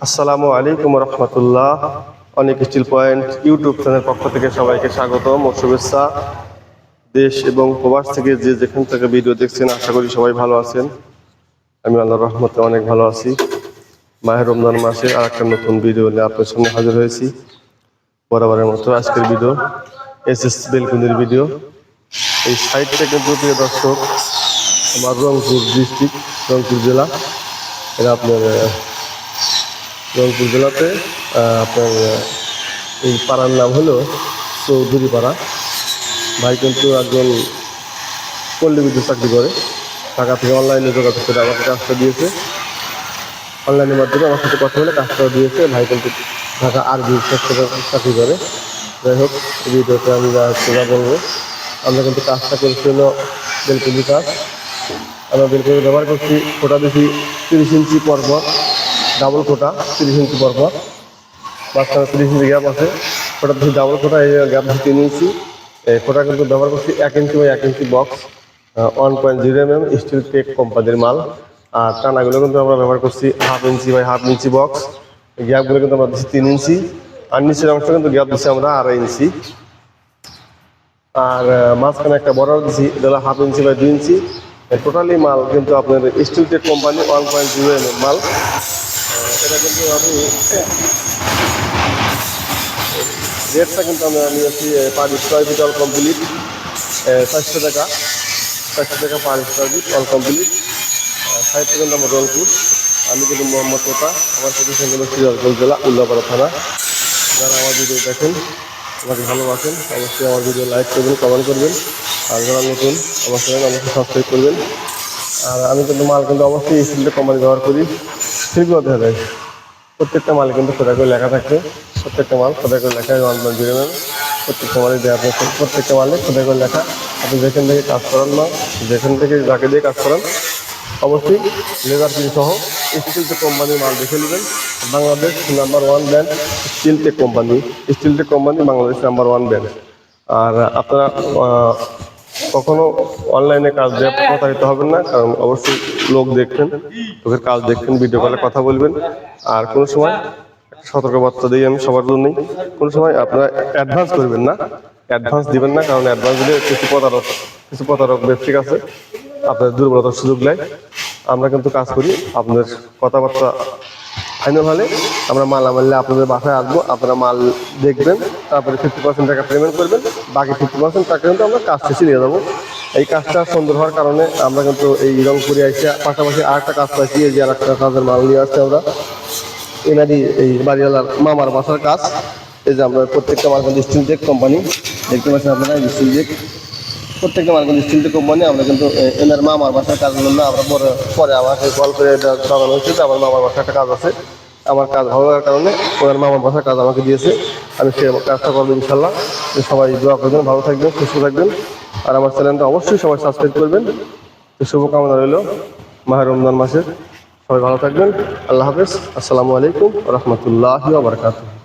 আসসালামু আলাইকুম রহমতুল্লাহ। অনেক স্টিল পয়েন্ট ইউটিউব চ্যানেল পক্ষ থেকে সবাইকে স্বাগতম ও শুভেচ্ছা। দেশ এবং প্রবাস থেকে যে যেখান থেকে ভিডিও দেখছেন, আশা করি সবাই ভালো আছেন। আমি আল্লাহর রহমতে অনেক ভালো আছি। মাহে রমজান মাসে আর একটা নতুন ভিডিও নিয়ে আপনার সামনে হাজির হয়েছি। বরাবরের মতো আজকের ভিডিও এসএস বেলকুনির ভিডিও। এই সাইটটা কিন্তু প্রিয় দর্শক, আমার রংপুর ডিস্ট্রিক্ট, রংপুর জেলা। এটা আপনার রংপুর জেলাতে আপনার এই পাড়ার নাম হলো চৌধুরী পাড়া। ভাই কিন্তু একজন পল্লী বিদ্যুৎ চাকরি করে, ঢাকা থেকে অনলাইনে যোগাযোগ করে আমাকে কাজটা দিয়েছে। অনলাইনের মাধ্যমে আমার সাথে কথা বলে কাজটা দিয়েছে। ভাই কিন্তু ঢাকা আরবি সেক্টরে চাকরি করে। যাই হোক, এই ভিডিওতে আমি যা বলবো, আমরা কিন্তু কাজটা করেছি হলো বেলকুনি কাজ। আমরা বেলকুনি ব্যবহার করছি, খোটা দিচ্ছি 30 ইঞ্চি পরপর, ডাবল খোটা 30 ইঞ্চি পরপর, মাঝখানে 30 ইঞ্চি গ্যাপ আছে। খোটা দিচ্ছি ডাবল খোটা, এই গ্যাপ দিচ্ছি 3 ইঞ্চি। এই খোটা কিন্তু ব্যবহার করছি 1 inch by 1 inch box, 1.0 mm Steel Tech কোম্পানির মাল। আর টানাগুলো কিন্তু আমরা ব্যবহার করছি 1/2 ইঞ্চি বাই 1/2 ইঞ্চি বক্স। গ্যাপগুলো কিন্তু আমরা দিচ্ছি 3 ইঞ্চি, আর নিচের অংশ কিন্তু গ্যাপ দিচ্ছি আমরা 2.5 ইঞ্চি। আর মাঝখানে একটা বর্ডার দিচ্ছি, এটা হলো 1/2 ইঞ্চি বাই 2 ইঞ্চি। টোটালি মাল কিন্তু আপনার স্টিল টেক কোম্পানি 1.0 mm মাল। এটা কিন্তু আমি রেটটা কিন্তু আমরা নিয়েছি per square feet all complete 400 টাকা। 400 টাকা per square feet all complete. সাইডটা কিন্তু আমার রংপুর। আমি কিন্তু মোহাম্মদ কোথা, আমার প্রতিষ্ঠান হলো সিরাজগঞ্জ জেলা, উল্লাপাড়া থানা। যারা আমার ভিডিও দেখেন, আমাকে ভালোবাসেন, অবশ্যই আমার ভিডিও লাইক করবেন, কমেন্ট করবেন। আর যারা নতুন আমার চ্যানেল আমাকে সাবস্ক্রাইব করবেন। আর আমি কিন্তু মাল কিন্তু অবশ্যই স্টিল টেক কোম্পানি ব্যবহার করি। ঠিকই দেখা যায় প্রত্যেকটা মালে কিন্তু খোদাই করে লেখা থাকে। প্রত্যেকটা মাল খোদাই করে লেখা 1.0 mm। প্রত্যেকটা মালে দেওয়া থাকে, প্রত্যেকটা মালে খোদাই করে লেখা। আপনি যেখান থেকে কাজ করান না, যেখান থেকে যাকে দিয়ে কাজ করান, অবশ্যই লেজার প্রিন্ট সহ স্টিল টেক কোম্পানির মাল দেখে নেবেন। Bangladesh number 1 brand Steel Tech company. Steel Tech company Bangladesh number 1 brand. আর আপনারা কখনো অনলাইনে কাজ দিয়ে প্রতারিত হবেন না, কারণ অবশ্যই লোক দেখবেন, লোকের কাজ দেখবেন, ভিডিও কলে কথা বলবেন। আর কোনো সময় সতর্কবার্তা দিই আমি সবার জন্যই, কোনো সময় আপনারা অ্যাডভান্স করবেন না, অ্যাডভান্স দিবেন না। কারণ অ্যাডভান্স দিলে কিছু প্রতারক ব্যক্তি আছে আপনার দুর্বলতার সুযোগ নেয়। আমরা কিন্তু কাজ করি আপনাদের কথাবার্তা ফাইনাল হলে আমরা মাল আনলে আপনাদের বাসায় আসবো, আপনারা মাল দেখবেন, তারপরে 50% টাকা পেমেন্ট করবেন, বাকি 50% টাকা কিন্তু আমরা কাজ শেষে নিয়ে যাবো। এই কাজটা সুন্দর হওয়ার কারণে আমরা কিন্তু এই রংপুরে এসে পাশাপাশি আরেকটা কাজ পাইছি, এই যে আরেকটা কাজের মাল নিয়ে আসছি আমরা। এনারই এই বাড়িওয়ালার মামার বাসার কাজ। এই যে আমরা প্রত্যেকটা মাল কিন্তু স্টিল টেক কোম্পানি দেখতে পাচ্ছেন আপনারা, স্টিল টেক প্রত্যেকটা মাল কিন্তু স্টিল টেক কোম্পানি। আমরা কিন্তু এনার মামার বাসার কাজ করলাম না, আমরা পরে আমাকে কল করে জানানো হয়েছে যে আমার মামার বাসার একটা কাজ আছে। আমার কাজ ভালো লাগার কারণে ওনার মামার বাসার কাজ আমাকে দিয়েছে, আমি সেই কাজটা করবো ইনশাল্লাহ। সবাই দোয়া করবেন, ভালো থাকবেন, সুস্থ থাকবেন। আর আমার চ্যানেলটা অবশ্যই সবাই সাবস্ক্রাইব করবেন। তো শুভকামনা রইল মাহে রমজান মাসের। সবাই ভালো থাকবেন। আল্লাহ হাফেজ। আসসালামু আলাইকুম রহমতুল্লাহি ওয়া বারাকাতুহু।